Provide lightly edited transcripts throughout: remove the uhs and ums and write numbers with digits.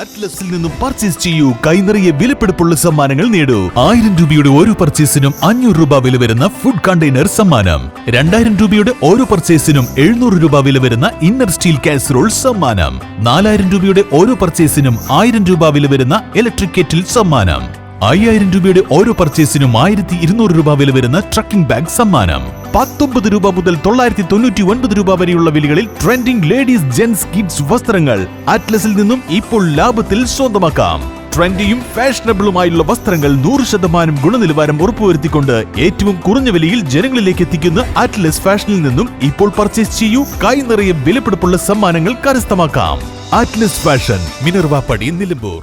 അറ്റ്ലസിൽ നിന്നും പർച്ചേസ് ചെയ്യൂ. കൈനിറയെ വിലപിടിപ്പുള്ള സമ്മാനങ്ങൾ നേടൂ. 1000 രൂപയുടെ ഓരോ പർച്ചേസിനും 500 രൂപ വില വരുന്ന ഫുഡ് കണ്ടെയ്നർ സമ്മാനം. 2000 രൂപയുടെ ഓരോ പർച്ചേസിനും 700 രൂപ വില വരുന്ന ഇന്നർ സ്റ്റീൽ കാസറോൾ സമ്മാനം. 4000 രൂപയുടെ ഓരോ പർച്ചേസിനും 1000 രൂപ വില വരുന്ന ഇലക്ട്രിക് കെറ്റിൽ സമ്മാനം. 5000 രൂപയുടെ ഓരോ പർച്ചേസിനും 1200 രൂപ വില വരുന്ന ട്രക്കിംഗ് ബാഗ് സമ്മാനം. 19 രൂപ മുതൽ 999 രൂപ വരെയുള്ള വിലകളിൽ ട്രെൻഡിംഗ് ലേഡീസ് ജെന്റ്സ് കിഡ്സ് വസ്ത്രങ്ങൾ അറ്റ്ലസിൽ നിന്നും ഇപ്പോൾ ലാഭത്തിൽ സ്വന്തമാക്കാം. ട്രെൻഡിയും ഫാഷനബിളുമായുള്ള വസ്ത്രങ്ങൾ 100% ഗുണനിലവാരം ഉറപ്പുവരുത്തിക്കൊണ്ട് ഏറ്റവും കുറഞ്ഞ വിലയിൽ ജനങ്ങളിലേക്ക് എത്തിക്കുന്ന അറ്റ്ലസ് ഫാഷനിൽ നിന്നും ഇപ്പോൾ പർച്ചേസ് ചെയ്യൂ. കൈ നിറയെ വിലപിടിപ്പുള്ള സമ്മാനങ്ങൾ കരസ്ഥമാക്കാം. Atlas fashion, Minervappadi, Nilambur.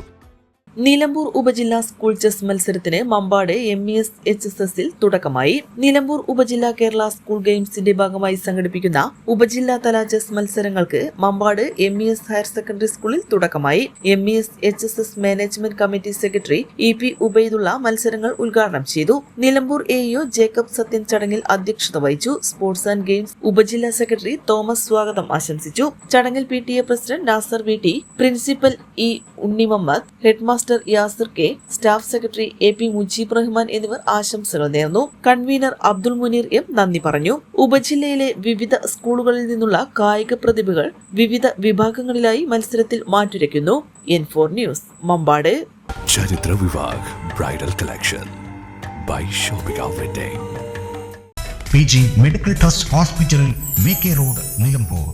നിലമ്പൂർ ഉപജില്ലാ സ്കൂൾ ചെസ് മത്സരത്തിന് മമ്പാട് MES HSSൽ തുടക്കമായി. നിലമ്പൂർ ഉപജില്ലാ കേരള സ്കൂൾ ഗെയിംസിന്റെ ഭാഗമായി സംഘടിപ്പിക്കുന്ന ഉപജില്ലാതല ചെസ് മത്സരങ്ങൾക്ക് മമ്പാട് MES ഹയർ സെക്കൻഡറി സ്കൂളിൽ തുടക്കമായി. MES HSS management committee secretary EP Ubaidullah മത്സരങ്ങൾ ഉദ്ഘാടനം ചെയ്തു. നിലമ്പൂർ AEO ജേക്കബ് സത്യൻ ചടങ്ങിൽ അധ്യക്ഷത വഹിച്ചു. സ്പോർട്സ് ആൻഡ് ഗെയിംസ് ഉപജില്ലാ സെക്രട്ടറി തോമസ് സ്വാഗതം ആശംസിച്ചു. ചടങ്ങിൽ PTA president Nasar VT, principal E Unnimuhammad, headmaster Yasir K, staff secretary AP Mujeeb Rahman എന്നിവർ ആശംസകൾ നേർന്നു. കൺവീനർ അബ്ദുൾ മുനീർ M നന്ദി പറഞ്ഞു. ഉപജില്ലയിലെ വിവിധ സ്കൂളുകളിൽ നിന്നുള്ള കായിക പ്രതിഭകൾ വിവിധ വിഭാഗങ്ങളിലായി മത്സരത്തിൽ മാറ്റുരയ്ക്കുന്നു. N4 news, Mampad. Charithra Vivah bridal collection by shopping wedding. PG medical trust hospital, VK road, Nilambur.